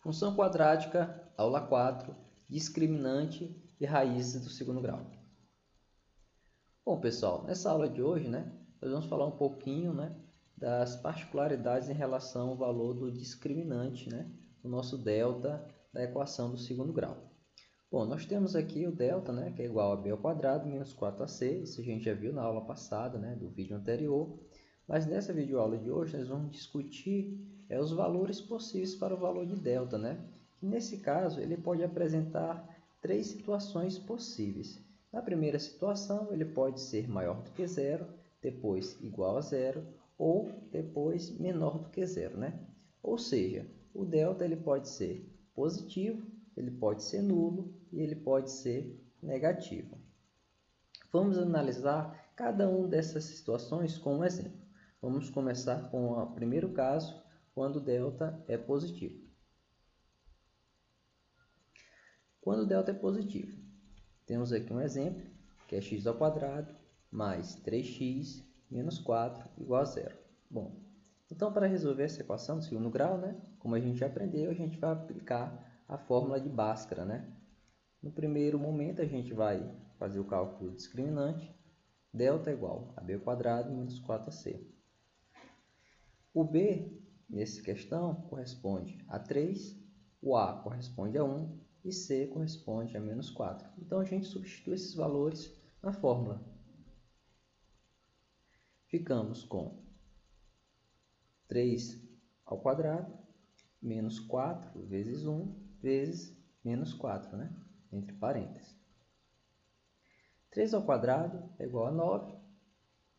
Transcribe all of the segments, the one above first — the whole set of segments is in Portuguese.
Função quadrática, aula 4, discriminante e raízes do segundo grau. Bom, pessoal, nessa aula de hoje, nós vamos falar um pouquinho, das particularidades em relação ao valor do discriminante, do nosso delta da equação do segundo grau. Bom, nós temos aqui o delta, que é igual a b ao quadrado menos 4ac, isso a gente já viu na aula passada, do vídeo anterior. Mas nessa videoaula de hoje nós vamos discutir os valores possíveis para o valor de delta, que nesse caso ele pode apresentar três situações possíveis. Na primeira situação ele pode ser maior do que zero, depois igual a zero ou depois menor do que zero, Ou seja, o delta ele pode ser positivo, ele pode ser nulo e ele pode ser negativo. Vamos analisar cada uma dessas situações com um exemplo. Vamos começar com o primeiro caso, quando o delta é positivo. Quando o delta é positivo, temos aqui um exemplo, que é x ao quadrado mais 3x menos 4 igual a zero. Bom, então para resolver essa equação do segundo grau, como a gente já aprendeu, a gente vai aplicar a fórmula de Bhaskara. No primeiro momento, a gente vai fazer o cálculo do discriminante. Delta é igual a b ao quadrado menos 4ac. O b, nessa questão, corresponde a 3, o a corresponde a 1 e c corresponde a menos 4. Então, a gente substitui esses valores na fórmula. Ficamos com 3 ao quadrado menos 4 vezes 1 vezes menos 4, entre parênteses. 3 ao quadrado é igual a 9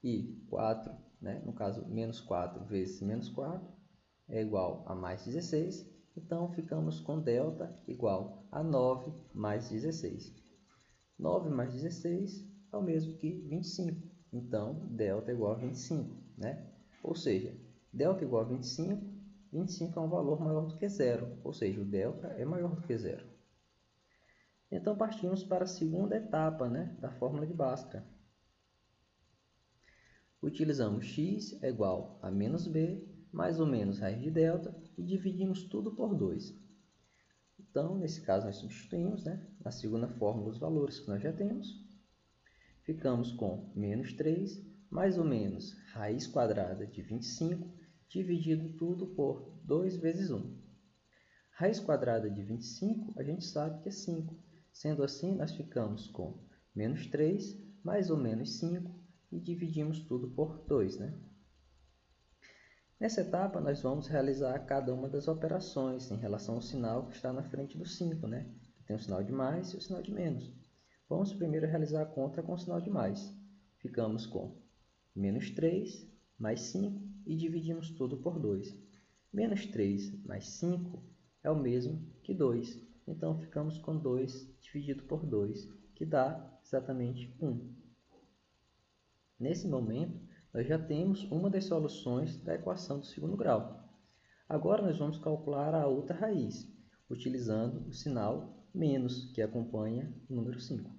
e 4, no caso, menos 4 vezes menos 4 é igual a mais 16. Então, ficamos com delta igual a 9 mais 16. 9 mais 16 é o mesmo que 25. Então, delta é igual a 25. Ou seja, delta igual a 25, 25 é um valor maior do que zero. Ou seja, o delta é maior do que zero. Então, partimos para a segunda etapa da fórmula de Bhaskara. Utilizamos x é igual a menos b, mais ou menos raiz de delta, e dividimos tudo por 2. Então, nesse caso, nós substituímos na segunda fórmula os valores que nós já temos. Ficamos com menos 3, mais ou menos raiz quadrada de 25, dividido tudo por 2 vezes 1. Raiz quadrada de 25, a gente sabe que é 5. Sendo assim, nós ficamos com menos 3, mais ou menos 5, e dividimos tudo por 2. Nessa etapa, nós vamos realizar cada uma das operações em relação ao sinal que está na frente do 5, que tem o sinal de mais e o sinal de menos. Vamos primeiro realizar a conta com o sinal de mais. Ficamos com menos 3 mais 5 e dividimos tudo por 2. Menos 3 mais 5 é o mesmo que 2. Então, ficamos com 2 dividido por 2, que dá exatamente 1. Nesse momento, nós já temos uma das soluções da equação do segundo grau. Agora, nós vamos calcular a outra raiz, utilizando o sinal menos, que acompanha o número 5.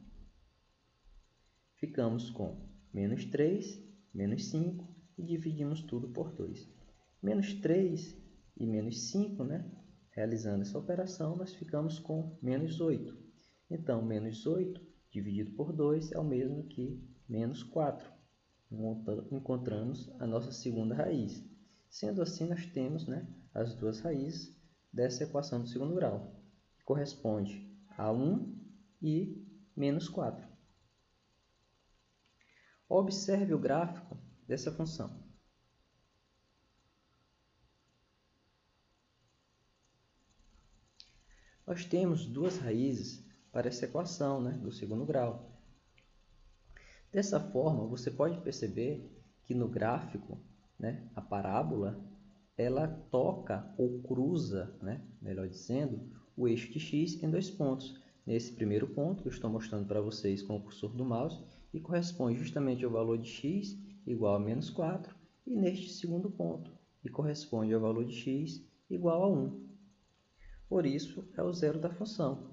Ficamos com menos 3, menos 5 e dividimos tudo por 2. Menos 3 e menos 5, realizando essa operação, nós ficamos com menos 8. Então, menos 8 dividido por 2 é o mesmo que menos 4. Encontramos a nossa segunda raiz. Sendo assim, nós temos as duas raízes dessa equação do segundo grau, que corresponde a 1 e menos 4. Observe o gráfico dessa função. Nós temos duas raízes para essa equação do segundo grau. Dessa forma, você pode perceber que no gráfico, a parábola, ela toca ou cruza, melhor dizendo, o eixo de x em 2 pontos. Nesse primeiro ponto, que eu estou mostrando para vocês com o cursor do mouse, e corresponde justamente ao valor de x igual a menos 4, e neste segundo ponto, que corresponde ao valor de x igual a 1. Por isso, é o zero da função.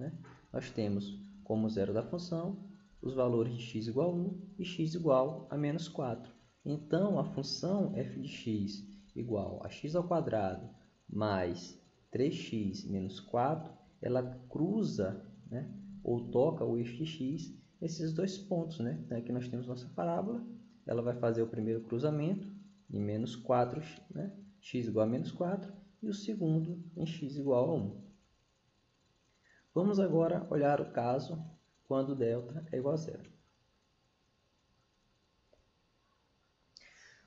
Nós temos como zero da função os valores de x igual a 1 e x igual a menos 4. Então, a função f de x igual a x ao quadrado mais 3x menos 4, ela cruza, né, ou toca o eixo de x nesses dois pontos, né? Então, aqui nós temos nossa parábola, ela vai fazer o primeiro cruzamento em menos 4, né? X igual a menos 4, e o segundo em x igual a 1. Vamos agora olhar o caso quando delta é igual a zero.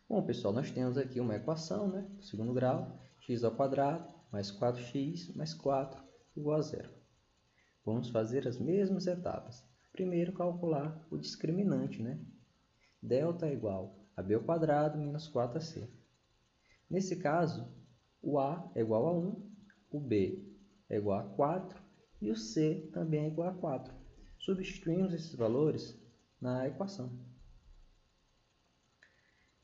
Bom, pessoal, nós temos aqui uma equação, né, do segundo grau, x² mais 4x mais 4 igual a zero. Vamos fazer as mesmas etapas. Primeiro, calcular o discriminante, né? Delta é igual a b² menos 4ac. Nesse caso, o a é igual a 1, o b é igual a 4 e o c também é igual a 4. Substituímos esses valores na equação.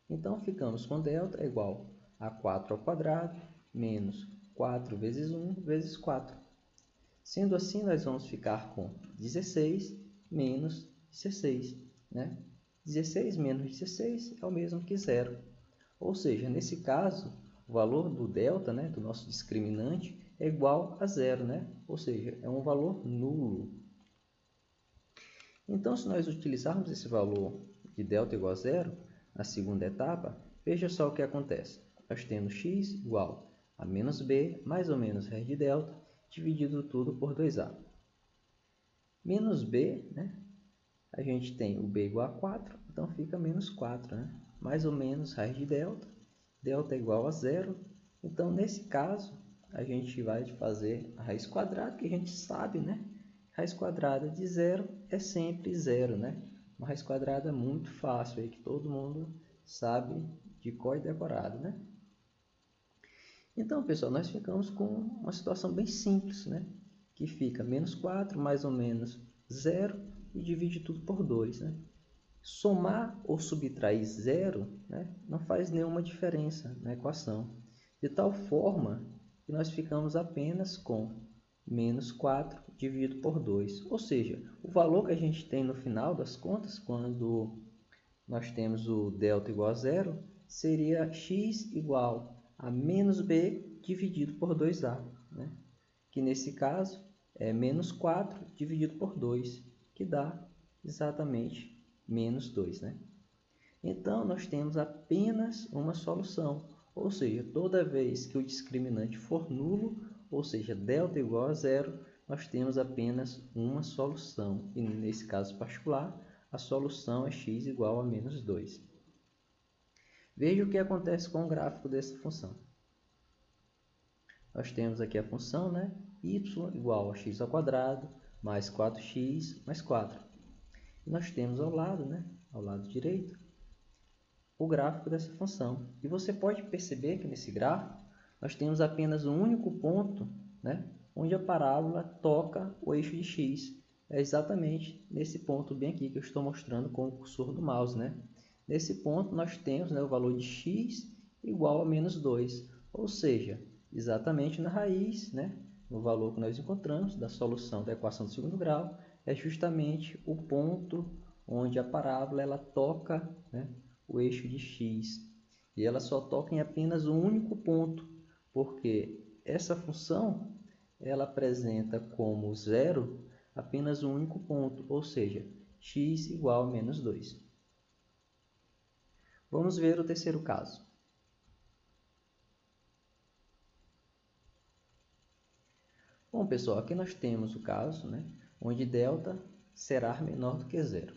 Então, ficamos com delta igual a 4² menos 4 vezes 1 vezes 4. Sendo assim, nós vamos ficar com 16 menos 16. Né? 16 menos 16 é o mesmo que zero. Ou seja, nesse caso, o valor do delta, né, do nosso discriminante, é igual a zero. Né? Ou seja, é um valor nulo. Então, se nós utilizarmos esse valor de delta igual a zero, na segunda etapa, veja só o que acontece. Nós temos x igual a menos b mais ou menos raiz de delta, dividido tudo por 2a. Menos b, né? A gente tem o b igual a 4, então fica menos 4. Né? Mais ou menos raiz de delta, delta é igual a zero. Então, nesse caso, a gente vai fazer a raiz quadrada, que a gente sabe, né? Raiz quadrada de zero é sempre zero, né? Uma raiz quadrada muito fácil, aí, que todo mundo sabe de cor e decorado, né? Então, pessoal, nós ficamos com uma situação bem simples, né? Que fica menos 4 mais ou menos zero e divide tudo por 2, né? Somar ou subtrair zero, né, não faz nenhuma diferença na equação, de tal forma que nós ficamos apenas com menos 4 dividido por 2. Ou seja, o valor que a gente tem no final das contas, quando nós temos o delta igual a zero, seria x igual a menos b dividido por 2a. Né? Que nesse caso é menos 4 dividido por 2, que dá exatamente menos 2. Né? Então, nós temos apenas uma solução, ou seja, toda vez que o discriminante for nulo, ou seja, delta igual a zero, nós temos apenas uma solução. E nesse caso particular, a solução é x igual a menos 2. Veja o que acontece com o gráfico dessa função. Nós temos aqui a função, né? Y igual a x² mais 4x mais 4. E nós temos ao lado, né? Ao lado direito, o gráfico dessa função. E você pode perceber que nesse gráfico nós temos apenas um único ponto, né, onde a parábola toca o eixo de x. É exatamente nesse ponto bem aqui que eu estou mostrando com o cursor do mouse. Né? Nesse ponto nós temos, né, o valor de x igual a menos 2, ou seja, exatamente na raiz, né, no valor que nós encontramos da solução da equação do segundo grau, é justamente o ponto onde a parábola ela toca, né, o eixo de x. E ela só toca em apenas um único ponto, porque essa função ela apresenta como zero apenas um único ponto, ou seja, x igual a menos 2. Vamos ver o terceiro caso. Bom, pessoal, aqui nós temos o caso, né, onde delta será menor do que zero.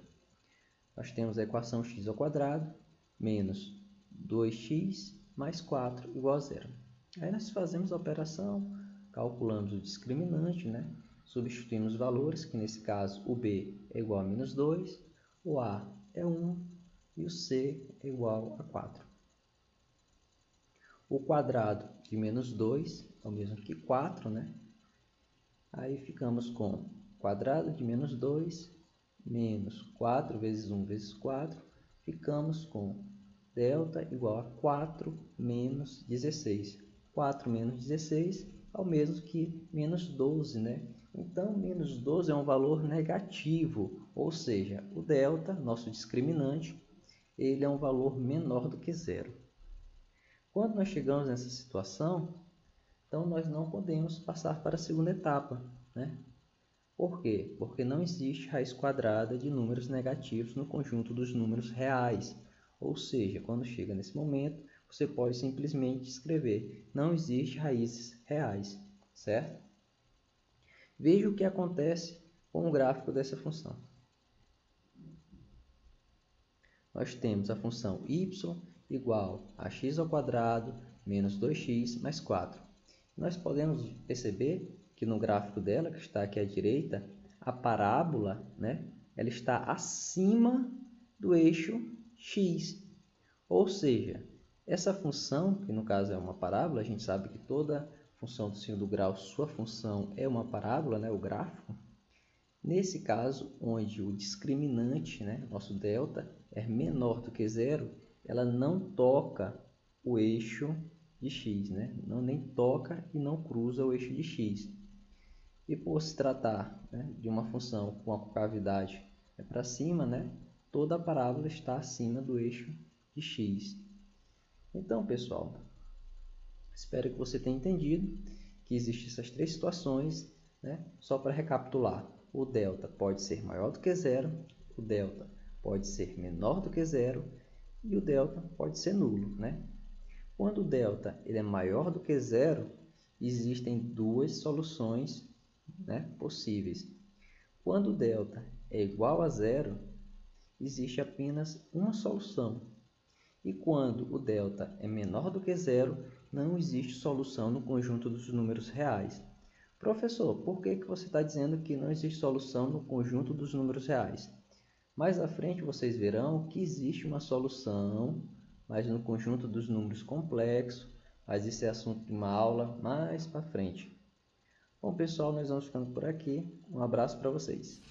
Nós temos a equação x² menos 2x mais 4 igual a zero. Aí nós fazemos a operação, calculamos o discriminante, né? Substituímos os valores, que nesse caso o b é igual a menos 2, o a é 1 e o c é igual a 4. O quadrado de menos 2 é o mesmo que 4, né? Aí ficamos com quadrado de menos 2 menos 4 vezes 1 vezes 4, ficamos com delta igual a 4 menos 16. 4 menos 16 é o mesmo que menos 12, né? Então, menos 12 é um valor negativo, ou seja, o delta, nosso discriminante, ele é um valor menor do que zero. Quando nós chegamos nessa situação, Então, nós não podemos passar para a segunda etapa, né? Por quê? Porque não existe raiz quadrada de números negativos no conjunto dos números reais. Ou seja, quando chega nesse momento, você pode simplesmente escrever: não existe raízes reais, certo? Veja o que acontece com o gráfico dessa função. Nós temos a função y igual a x ao quadrado menos 2x mais 4. Nós podemos perceber que no gráfico dela, que está aqui à direita, a parábola, né, ela está acima do eixo x. Ou seja, essa função, que no caso é uma parábola, a gente sabe que toda função do segundo grau, sua função é uma parábola, né, o gráfico. Nesse caso, onde o discriminante, né, nosso delta, é menor do que zero, ela não toca o eixo de x, né? Nem toca e não cruza o eixo de x. E por se tratar, né, de uma função com a concavidade para cima, né, toda a parábola está acima do eixo de x. Então, pessoal, espero que você tenha entendido que existem essas três situações, né? Só para recapitular. O delta pode ser maior do que zero, o delta pode ser menor do que zero e o delta pode ser nulo, né? Quando o delta ele é maior do que zero, existem duas soluções, né, possíveis. Quando o delta é igual a zero, existe apenas uma solução. E quando o delta é menor do que zero, não existe solução no conjunto dos números reais. Professor, por que você está dizendo que não existe solução no conjunto dos números reais? Mais à frente vocês verão que existe uma solução, mas no conjunto dos números complexos, mas isso é assunto de uma aula mais para frente. Bom, pessoal, nós vamos ficando por aqui. Um abraço para vocês.